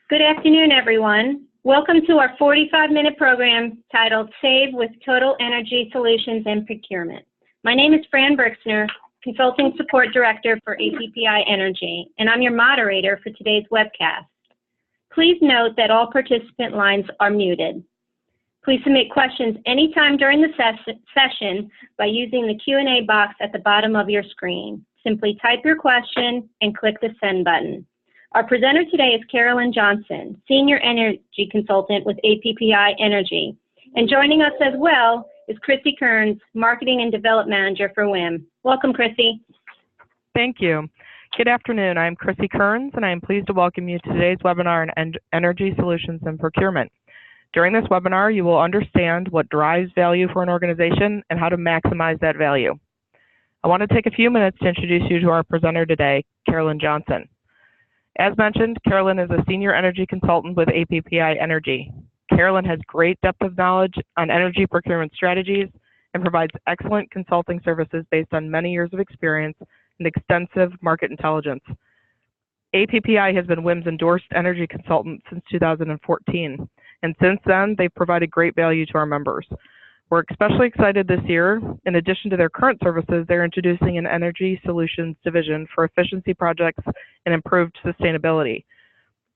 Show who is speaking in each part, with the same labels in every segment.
Speaker 1: Good afternoon, everyone. Welcome to our 45-minute program titled Save with Total Energy Solutions and Procurement. My name is Fran Brixner, Consulting Support Director for APPI Energy, and I'm your moderator for today's webcast. Please note that all participant lines are muted. Please submit questions anytime during the session by using the Q&A box at the bottom of your screen. Simply type your question and click the send button. Our presenter today is Carolyn Johnson, Senior Energy Consultant with APPI Energy. And joining us as well is Chrissy Kearns, Marketing and Development Manager for WiM. Welcome, Chrissy.
Speaker 2: Thank you. Good afternoon. I'm Chrissy Kearns, and I am pleased to welcome you to today's webinar on Energy Solutions and Procurement. During this webinar, you will understand what drives value for an organization and how to maximize that value. I want to take a few minutes to introduce you to our presenter today, Carolyn Johnson. As mentioned, Carolyn is a Senior Energy Consultant with APPI Energy. Carolyn has great depth of knowledge on energy procurement strategies and provides excellent consulting services based on many years of experience and extensive market intelligence. APPI has been WiM's endorsed energy consultant since 2014, and since then, they've provided great value to our members. We're especially excited this year. In addition to their current services, they're introducing an energy solutions division for efficiency projects and improved sustainability.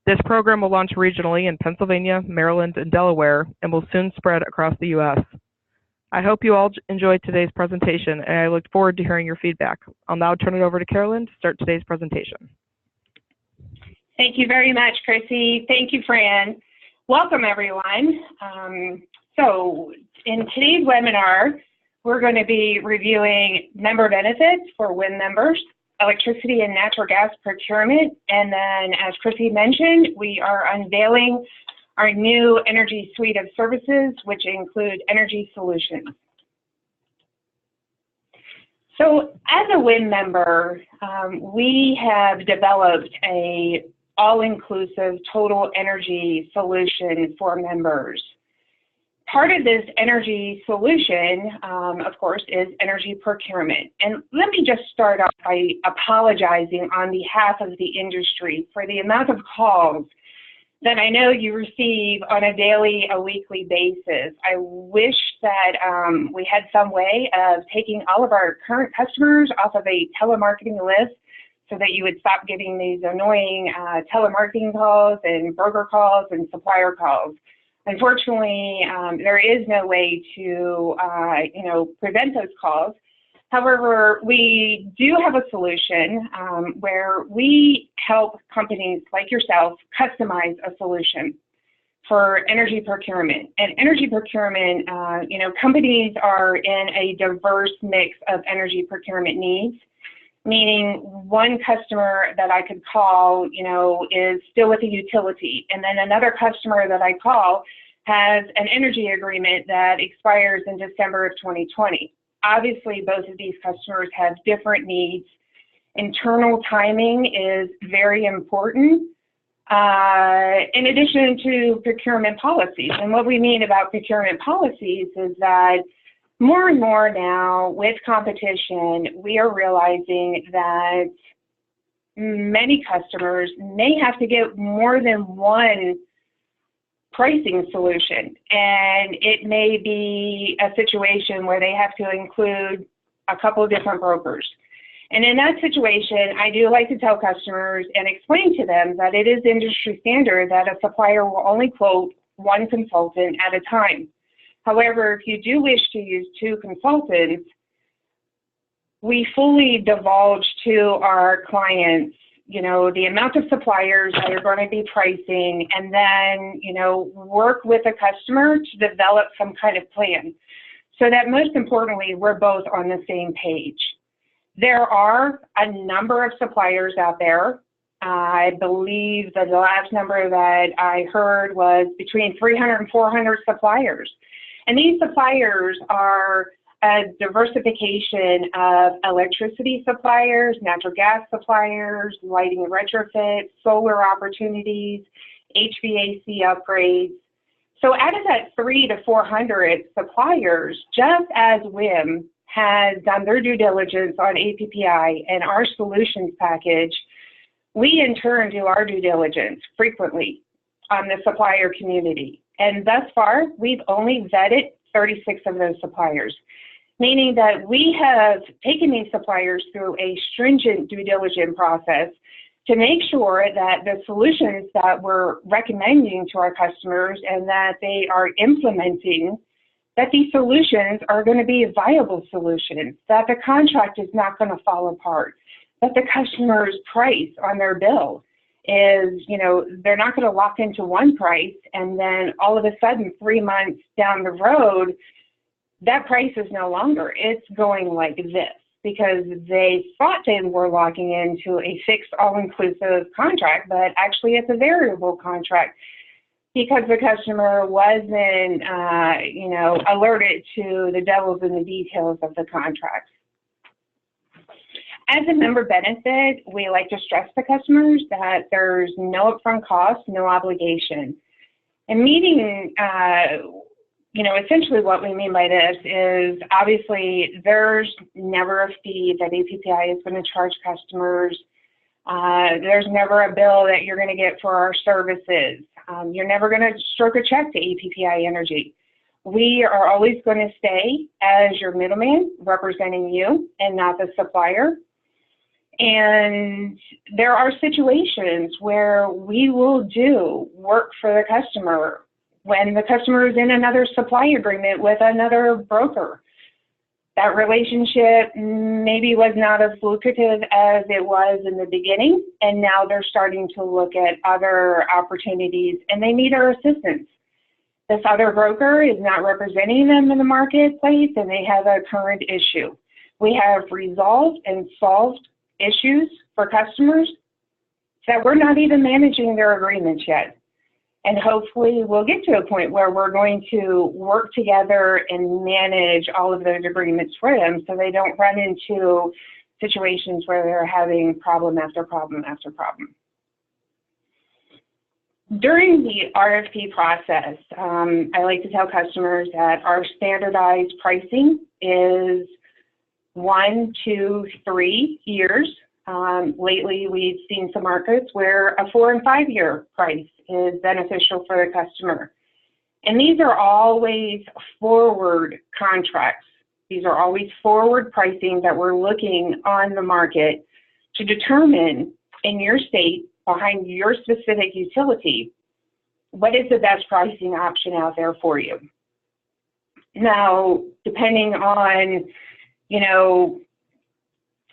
Speaker 2: This program will launch regionally in Pennsylvania, Maryland, and Delaware, and will soon spread across the U.S. I hope you all enjoyed today's presentation, and I look forward to hearing your feedback. I'll now turn it over to Carolyn to start today's presentation.
Speaker 3: Thank you very much, Chrissy. Thank you, Fran. Welcome, everyone. So in today's webinar, we're going to be reviewing member benefits for WiM members, electricity and natural gas procurement, and then, as Chrissy mentioned, we are unveiling our new energy suite of services, which include energy solutions. So as a WiM member, we have developed a all-inclusive total energy solution for members. Part of this energy solution, of course, is energy procurement. And let me just start off by apologizing on behalf of the industry for the amount of calls that I know you receive on a daily, a weekly basis. I wish that we had some way of taking all of our current customers off of a telemarketing list so that you would stop getting these annoying telemarketing calls and broker calls and supplier calls. Unfortunately, there is no way to, prevent those calls. However, we do have a solution where we help companies like yourself customize a solution for energy procurement. And energy procurement, companies are in a diverse mix of energy procurement needs, meaning one customer that I could call, is still with a utility, and then another customer that I call has an energy agreement that expires in December of 2020. Obviously, both of these customers have different needs. Internal timing is very important, in addition to procurement policies. And what we mean about procurement policies is that more and more now, with competition, we are realizing that many customers may have to get more than one pricing solution, and it may be a situation where they have to include a couple of different brokers. And in that situation, I do like to tell customers and explain to them that it is industry standard that a supplier will only quote one consultant at a time. However, if you do wish to use two consultants, we fully divulge to our clients, the amount of suppliers that are going to be pricing, and then, work with a customer to develop some kind of plan so that most importantly, we're both on the same page. There are a number of suppliers out there. I believe that the last number that I heard was between 300 and 400 suppliers. And these suppliers are a diversification of electricity suppliers, natural gas suppliers, lighting and retrofit, solar opportunities, HVAC upgrades. So out of that 300 to 400 suppliers, just as WiM has done their due diligence on APPI and our solutions package, we in turn do our due diligence frequently on the supplier community. And thus far, we've only vetted 36 of those suppliers, meaning that we have taken these suppliers through a stringent due diligence process to make sure that the solutions that we're recommending to our customers and that they are implementing, that these solutions are going to be viable solutions, that the contract is not going to fall apart, that the customer's price on their bill is, they're not going to lock into one price and then all of a sudden 3 months down the road, that price is no longer. It's going like this because they thought they were locking into a fixed all-inclusive contract, but actually it's a variable contract because the customer wasn't, alerted to the devils in the details of the contract. As a member benefit, we like to stress to customers that there's no upfront cost, no obligation. And meaning, essentially what we mean by this is obviously there's never a fee that APPI is going to charge customers. There's never a bill that you're going to get for our services. You're never going to stroke a check to APPI Energy. We are always going to stay as your middleman representing you and not the supplier. And there are situations where we will do work for the customer when the customer is in another supply agreement with another broker. That relationship maybe was not as lucrative as it was in the beginning, and now they're starting to look at other opportunities and they need our assistance. This other broker is not representing them in the marketplace and they have a current issue. We have resolved and solved issues for customers that we're not even managing their agreements yet. And hopefully we'll get to a point where we're going to work together and manage all of those agreements for them so they don't run into situations where they're having problem after problem after problem. During the RFP process, I like to tell customers that our standardized pricing is 1, 2, 3 years. Lately, we've seen some markets where a 4- and 5-year price is beneficial for the customer. And these are always forward contracts. These are always forward pricing that we're looking on the market to determine in your state, behind your specific utility, what is the best pricing option out there for you. Now, depending on,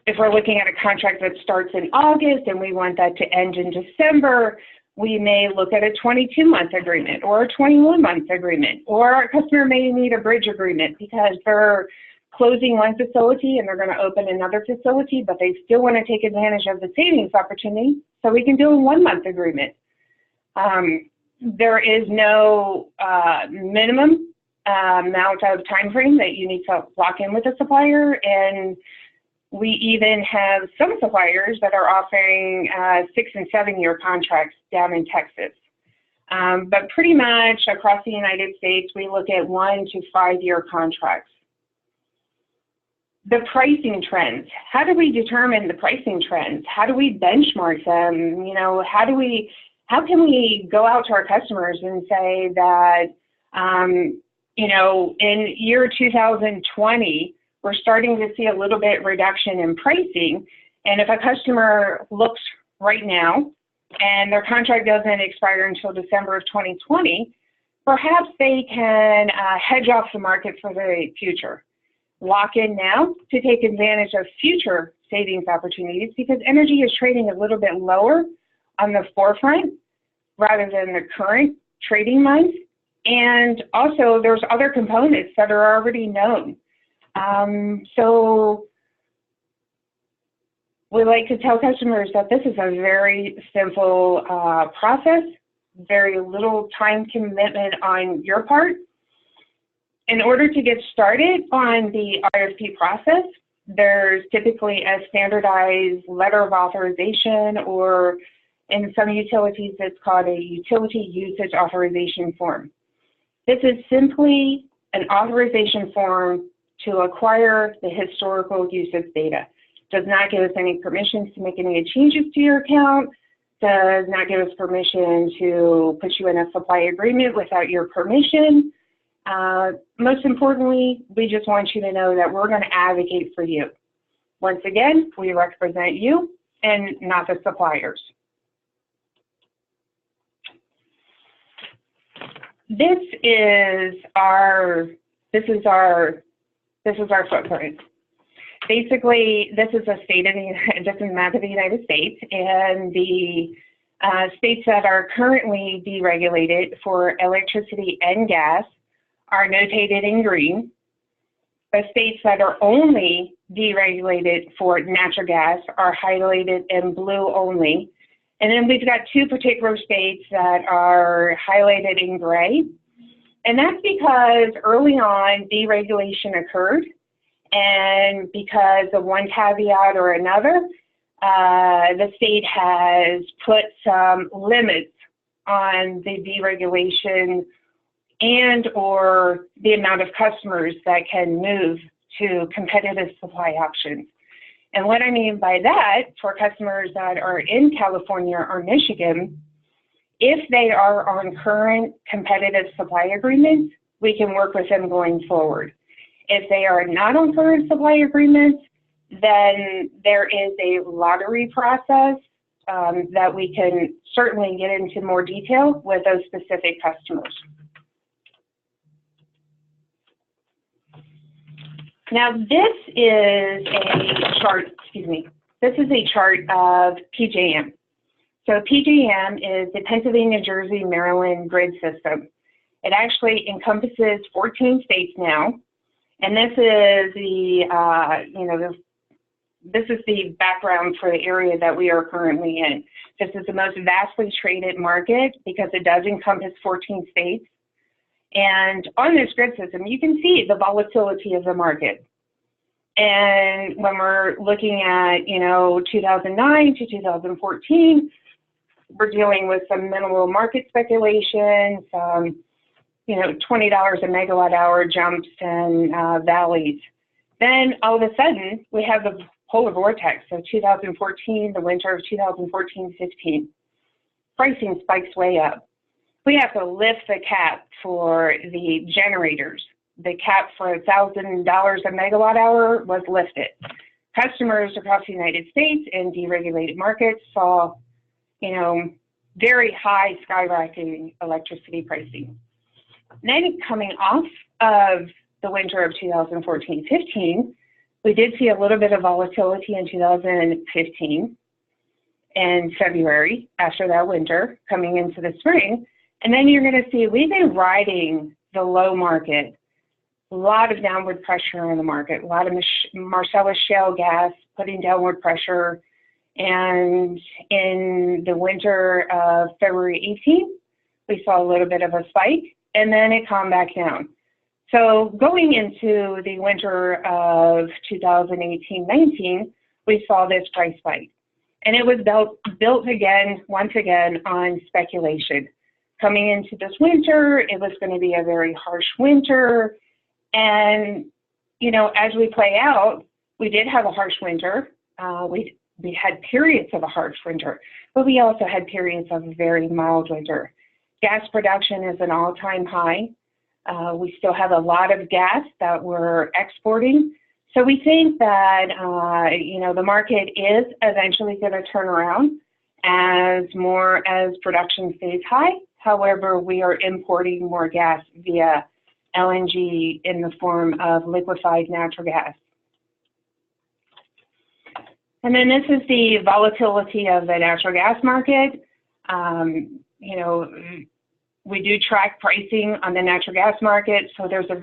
Speaker 3: if we're looking at a contract that starts in August and we want that to end in December, we may look at a 22-month agreement or a 21-month agreement, or our customer may need a bridge agreement because they're closing one facility and they're going to open another facility, but they still want to take advantage of the savings opportunity, so we can do a 1-month agreement. There is no minimum amount of time frame that you need to lock in with a supplier, and we even have some suppliers that are offering 6- and 7-year contracts down in Texas. But pretty much across the United States, we look at 1- to 5-year contracts. The pricing trends. How do we determine the pricing trends? How do we benchmark them? How can we go out to our customers and say that, in year 2020, we're starting to see a little bit reduction in pricing. And if a customer looks right now and their contract doesn't expire until December of 2020, perhaps they can hedge off the market for the future. Lock in now to take advantage of future savings opportunities, because energy is trading a little bit lower on the forefront rather than the current trading month. And also there's other components that are already known. So we like to tell customers that this is a very simple process, very little time commitment on your part. In order to get started on the RFP process, there's typically a standardized letter of authorization, or in some utilities it's called a utility usage authorization form. This is simply an authorization form to acquire the historical usage data. Does not give us any permissions to make any changes to your account, does not give us permission to put you in a supply agreement without your permission. Most importantly, we just want you to know that we're going to advocate for you. Once again, we represent you and not the suppliers. This is our footprint. Basically, this is a map of the United States, and the states that are currently deregulated for electricity and gas are notated in green. The states that are only deregulated for natural gas are highlighted in blue only. And then we've got two particular states that are highlighted in gray. And that's because early on deregulation occurred, and because of one caveat or another, the state has put some limits on the deregulation and or the amount of customers that can move to competitive supply options. And what I mean by that, for customers that are in California or Michigan, if they are on current competitive supply agreements, we can work with them going forward. If they are not on current supply agreements, then there is a lottery process that we can certainly get into more detail with those specific customers. Now this is a chart, this is a chart of PJM. So PJM is the Pennsylvania, Jersey, Maryland grid system. It actually encompasses 14 states now, and this is the this is the background for the area that we are currently in. This is the most vastly traded market because it does encompass 14 states. And on this grid system, you can see the volatility of the market. And when we're looking at, 2009 to 2014, we're dealing with some minimal market speculation, some, $20 a megawatt hour jumps and valleys. Then all of a sudden, we have the polar vortex. So 2014, the winter of 2014-15, pricing spikes way up. We have to lift the cap for the generators. The cap for $1,000 a megawatt hour was lifted. Customers across the United States in deregulated markets saw, very high skyrocketing electricity pricing. Then coming off of the winter of 2014-15, we did see a little bit of volatility in 2015 in February after that winter coming into the spring. And then you're going to see we've been riding the low market. A lot of downward pressure on the market, a lot of Marcellus shale gas putting downward pressure. And in the winter of February 18th, we saw a little bit of a spike, and then it calmed back down. So going into the winter of 2018-19, we saw this price spike. And it was built again, once again, on speculation. Coming into this winter, it was going to be a very harsh winter. And, as we play out, we did have a harsh winter. We had periods of a harsh winter, but we also had periods of a very mild winter. Gas production is an all-time high. We still have a lot of gas that we're exporting. So we think that, the market is eventually going to turn around as production stays high. However, we are importing more gas via LNG in the form of liquefied natural gas. And then this is the volatility of the natural gas market. We do track pricing on the natural gas market, so there's a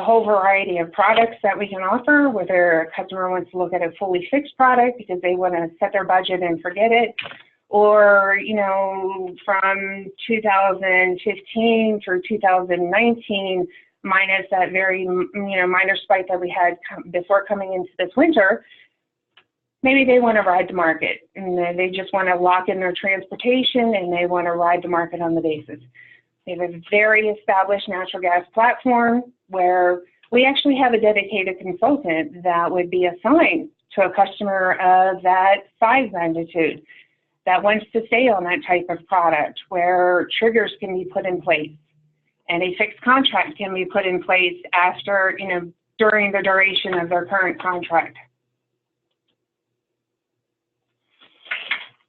Speaker 3: whole variety of products that we can offer, whether a customer wants to look at a fully fixed product because they want to set their budget and forget it, or, from 2015 through 2019, minus that very, minor spike that we had before coming into this winter, maybe they want to ride the market, and they just want to lock in their transportation, and they want to ride the market on the basis. They have a very established natural gas platform where we actually have a dedicated consultant that would be assigned to a customer of that size magnitude. that wants to stay on that type of product, where triggers can be put in place and a fixed contract can be put in place after, during the duration of their current contract.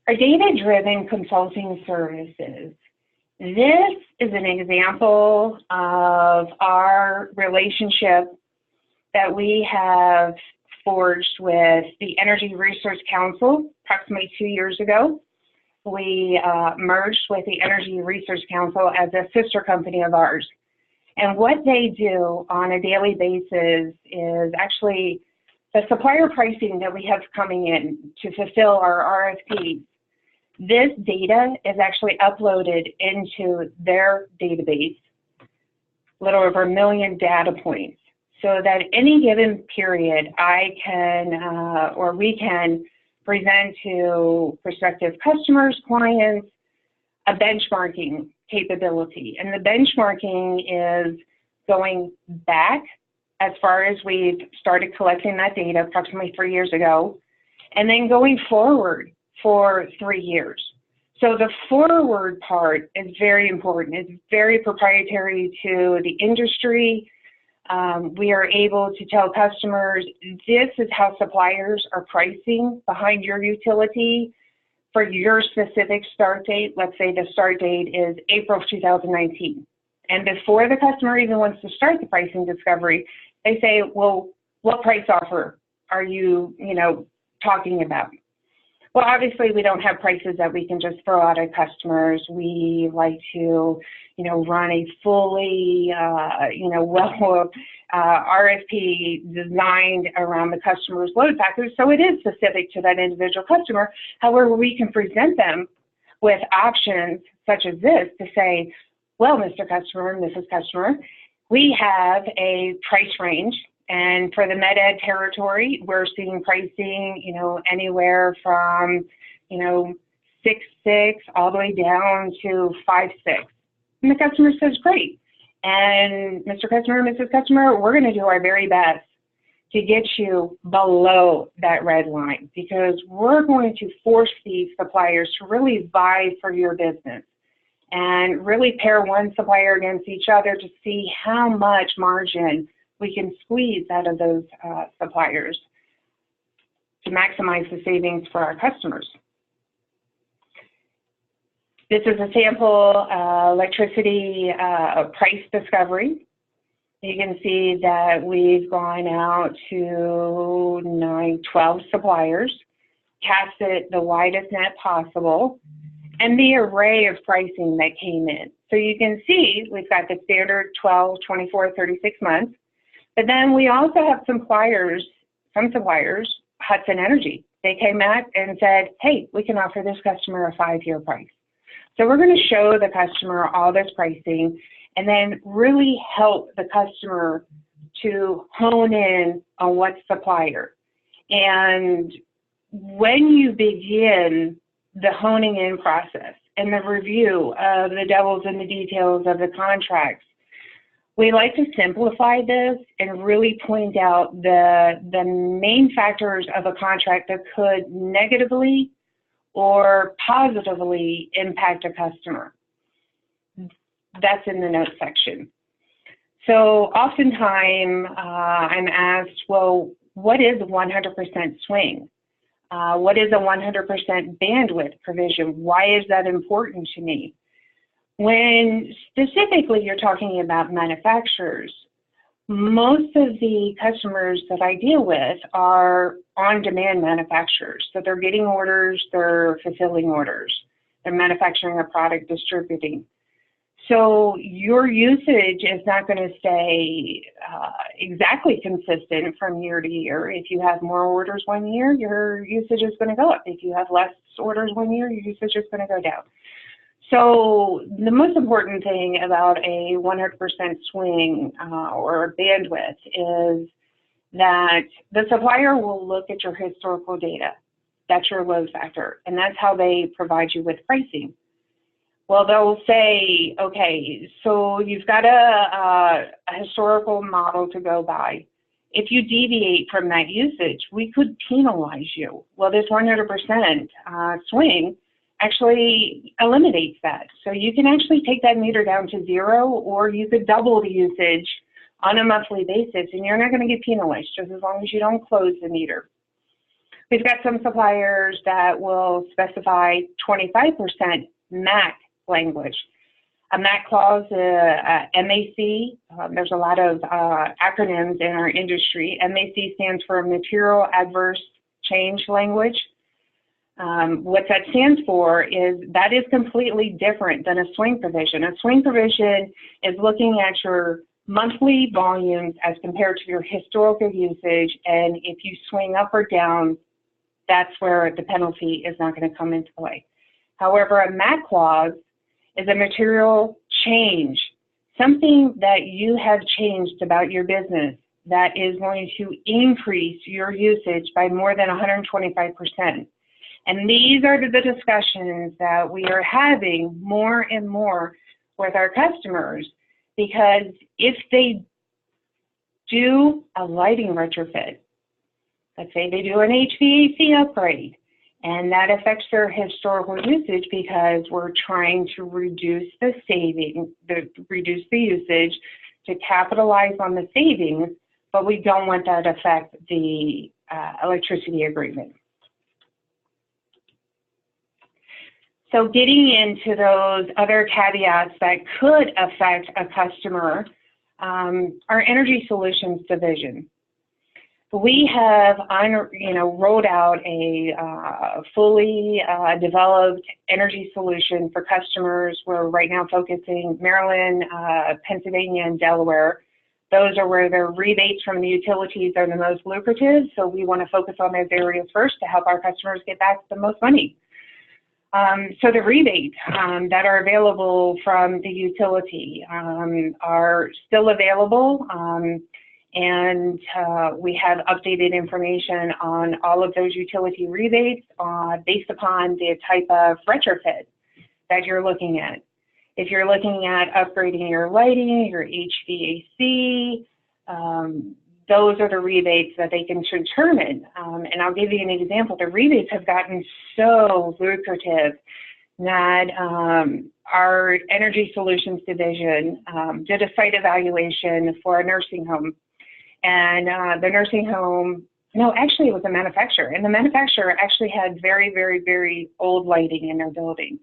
Speaker 3: Our data-driven consulting services. This is an example of our relationship that we have forged with the Energy Research Council approximately 2 years ago. We merged with the Energy Research Council as a sister company of ours. And what they do on a daily basis is actually the supplier pricing that we have coming in to fulfill our RFPs. This data is actually uploaded into their database, a little over 1 million data points, so that any given period I can or we can present to prospective customers, clients, a benchmarking capability. And the benchmarking is going back as far as we've started collecting that data approximately 3 years ago, and then going forward for 3 years. So the forward part is very important. It's very proprietary to the industry. We are able to tell customers, this is how suppliers are pricing behind your utility for your specific start date. Let's say the start date is April of 2019. And before the customer even wants to start the pricing discovery, they say, well, what price offer are you, talking about? Well, obviously, we don't have prices that we can just throw out at customers. We like to, run a fully, RFP designed around the customer's load factors, so it is specific to that individual customer. However, we can present them with options such as this to say, well, Mr. Customer, Mrs. Customer, we have a price range. And for the med-ed territory, we're seeing pricing, anywhere from, 6.6 all the way down to 5.6. And the customer says, great. And Mr. Customer, Mrs. Customer, we're going to do our very best to get you below that red line, because we're going to force these suppliers to really vie for your business and really pair one supplier against each other to see how much margin we can squeeze out of those suppliers to maximize the savings for our customers. This is a sample electricity price discovery. You can see that we've gone out to 12 suppliers, cast it the widest net possible, and the array of pricing that came in. So you can see we've got the standard 12, 24, 36 months. But then we also have some suppliers, Hudson Energy. They came out and said, hey, we can offer this customer a 5-year price. So we're going to show the customer all this pricing and then really help the customer to hone in on what supplier. And when you begin the honing in process and the review of the devils in the details of the contracts, we like to simplify this and really point out the main factors of a contract that could negatively or positively impact a customer. That's in the notes section. So oftentimes I'm asked, well, what is a 100% swing? What is a 100% bandwidth provision? Why is that important to me? When specifically you're talking about manufacturers, most of the customers that I deal with are on-demand manufacturers. So they're getting orders, they're fulfilling orders, they're manufacturing a product, distributing. So your usage is not going to stay exactly consistent from year to year. If you have more orders one year, your usage is going to go up. If you have less orders one year, your usage is going to go down. So the most important thing about a 100% swing or bandwidth is that the supplier will look at your historical data. That's your load factor, and that's how they provide you with pricing. Well, they'll say, okay, so you've got a historical model to go by. If you deviate from that usage, we could penalize you. Well, this 100% swing actually eliminates that. So you can actually take that meter down to 0, or you could double the usage on a monthly basis, and you're not going to get penalized just as long as you don't close the meter. We've got some suppliers that will specify 25% MAC language. A MAC clause, MAC, there's a lot of acronyms in our industry. MAC stands for Material Adverse Change Language. What that stands for is that is completely different than a swing provision. A swing provision is looking at your monthly volumes as compared to your historical usage, and if you swing up or down, that's where the penalty is not going to come into play. However, a MAC clause is a material change, something that you have changed about your business that is going to increase your usage by more than 125%. And these are the discussions that we are having more and more with our customers, because if they do a lighting retrofit, let's say they do an HVAC upgrade, and that affects their historical usage because we're trying to reduce the reduce the usage to capitalize on the savings, but we don't want that to affect the electricity agreement. So getting into those other caveats that could affect a customer, our Energy Solutions division. We have rolled out a fully developed energy solution for customers. We're right now focusing Maryland, Pennsylvania, and Delaware. Those are where the rebates from the utilities are the most lucrative, so we want to focus on those areas first to help our customers get back the most money. So the rebates that are available from the utility are still available, and we have updated information on all of those utility rebates based upon the type of retrofit that you're looking at. If you're looking at upgrading your lighting, your HVAC, those are the rebates that they can determine. And I'll give you an example. The rebates have gotten so lucrative that our Energy Solutions division did a site evaluation for a nursing home. And the nursing home, no, actually it was a manufacturer. And the manufacturer actually had very, very, very old lighting in their building.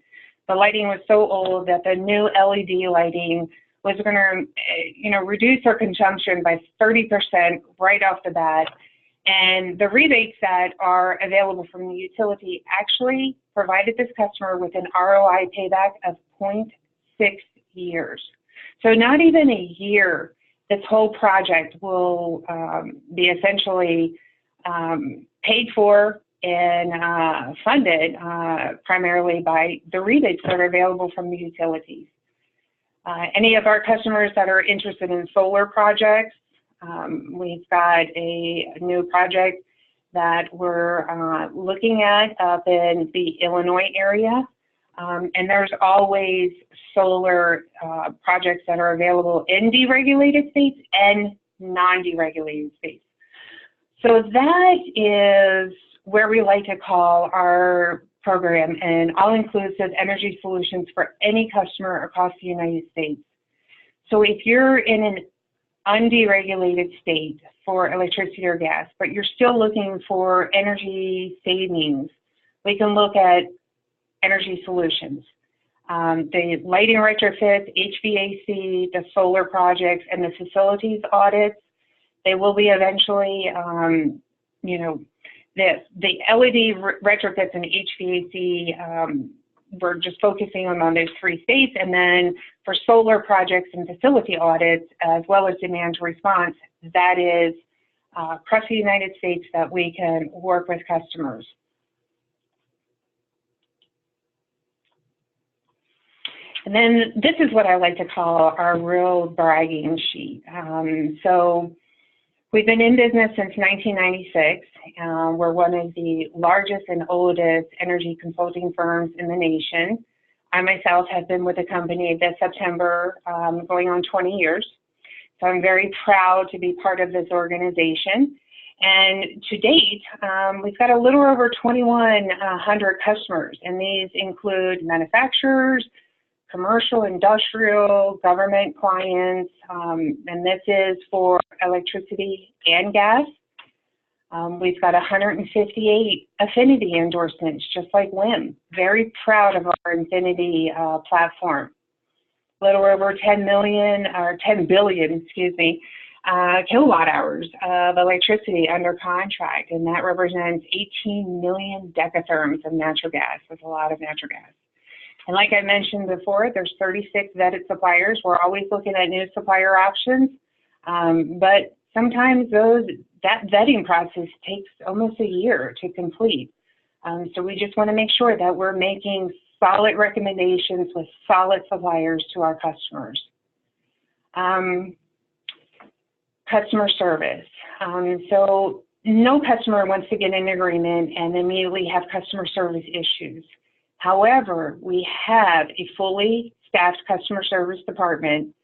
Speaker 3: The lighting was so old that the new LED lighting was going to, reduce their consumption by 30% right off the bat. And the rebates that are available from the utility actually provided this customer with an ROI payback of 0.6 years. So not even a year, this whole project will be essentially paid for and funded primarily by the rebates that are available from the utilities. Any of our customers that are interested in solar projects, we've got a new project that we're looking at up in the Illinois area. And there's always solar projects that are available in deregulated states and non-deregulated states. So that is where we like to call our program an all-inclusive energy solutions for any customer across the United States. So if you're in an underegulated state for electricity or gas, but you're still looking for energy savings, we can look at Energy Solutions. The lighting retrofits, HVAC, the solar projects, and the facilities audits, they will be eventually, the LED retrofits and HVAC, we're just focusing on those 3 states. And then for solar projects and facility audits, as well as demand response, that is across the United States that we can work with customers. And then this is what I like to call our real bragging sheet. So we've been in business since 1996. We're one of the largest and oldest energy consulting firms in the nation. I myself have been with the company this September, going on 20 years. So I'm very proud to be part of this organization. And to date, we've got a little over 2,100 customers, and these include manufacturers, commercial, industrial, government clients, and this is for electricity and gas. We've got 158 affinity endorsements, just like WiM. Very proud of our Infinity platform. A little over 10 billion, excuse me, kilowatt hours of electricity under contract, and that represents 18 million decatherms of natural gas. That's a lot of natural gas. And like I mentioned before, there's 36 vetted suppliers. We're always looking at new supplier options, but sometimes that vetting process takes almost a year to complete. So we just want to make sure that we're making solid recommendations with solid suppliers to our customers. Customer service. So no customer wants to get an agreement and immediately have customer service issues. However, we have a fully staffed customer service department,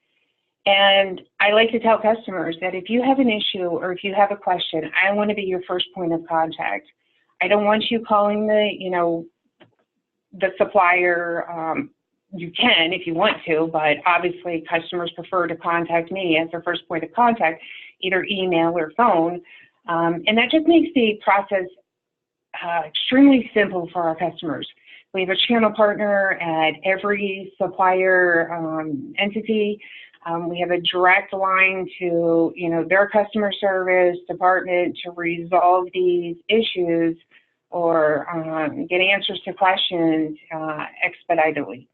Speaker 3: and I like to tell customers that if you have an issue or if you have a question, I want to be your first point of contact. I don't want you calling the supplier. You can if you want to, but obviously customers prefer to contact me as their first point of contact, either email or phone, and that just makes the process extremely simple for our customers. We have a channel partner at every supplier entity. We have a direct line to their customer service department to resolve these issues or get answers to questions expeditiously.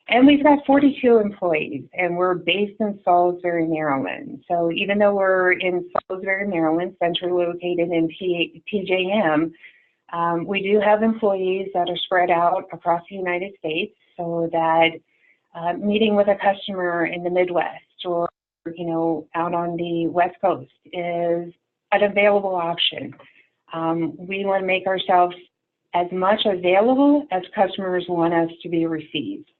Speaker 3: And we've got 42 employees, and we're based in Salisbury, Maryland. So even though we're in Salisbury, Maryland, centrally located in PJM, we do have employees that are spread out across the United States, so that meeting with a customer in the Midwest or out on the West Coast is an available option. We want to make ourselves as much available as customers want us to be received.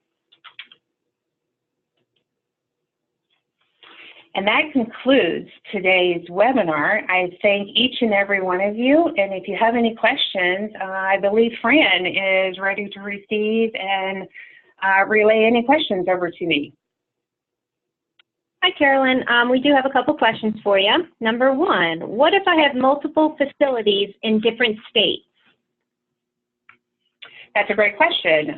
Speaker 3: And that concludes today's webinar. I thank each and every one of you. And if you have any questions, I believe Fran is ready to receive and relay any questions over to me.
Speaker 1: Hi, Carolyn. We do have a couple questions for you. Number one, what if I have multiple facilities in different states?
Speaker 3: That's a great question.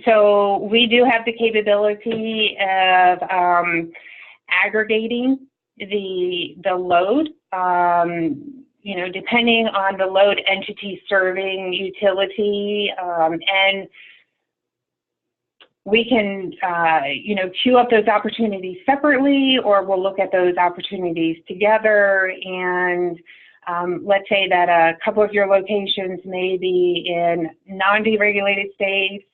Speaker 3: So we do have the capability of aggregating the load, depending on the load entity serving utility, and we can, queue up those opportunities separately, or we'll look at those opportunities together. And let's say that a couple of your locations may be in non-deregulated states.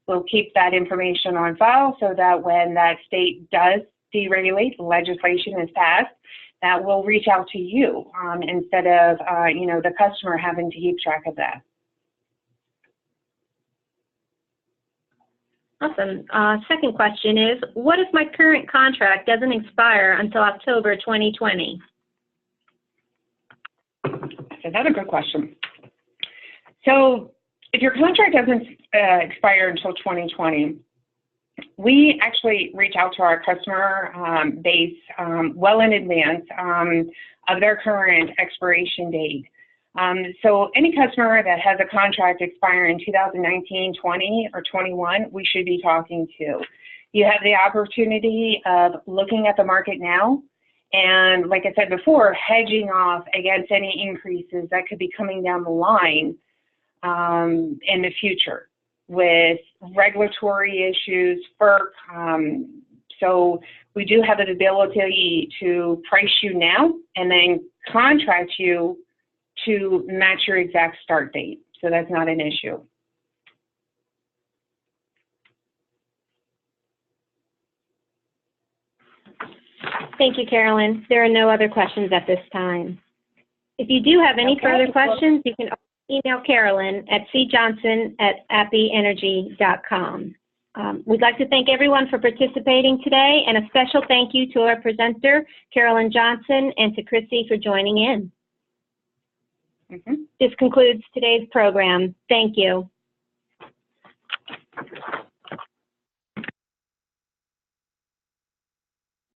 Speaker 3: We'll keep that information on file so that when that state does deregulate, legislation is passed, that will reach out to you instead of, the customer having to keep track of that.
Speaker 1: Awesome. Second question is, what if my current contract doesn't expire until October 2020?
Speaker 3: That's another good question. So if your contract doesn't expire until 2020, we actually reach out to our customer base well in advance of their current expiration date. So any customer that has a contract expiring in 2019, 20, or 21, we should be talking to. You have the opportunity of looking at the market now and, like I said before, hedging off against any increases that could be coming down the line in the future with regulatory issues, FERC. So we do have the ability to price you now and then contract you to match your exact start date. So that's not an issue.
Speaker 1: Thank you, Carolyn. There are no other questions at this time. If you do have any further questions, you can email Carolyn at cjohnson@appenergy.com. We'd like to thank everyone for participating today, and a special thank you to our presenter, Carolyn Johnson, and to Chrissy for joining in.
Speaker 3: Mhm.
Speaker 1: This concludes today's program. Thank you.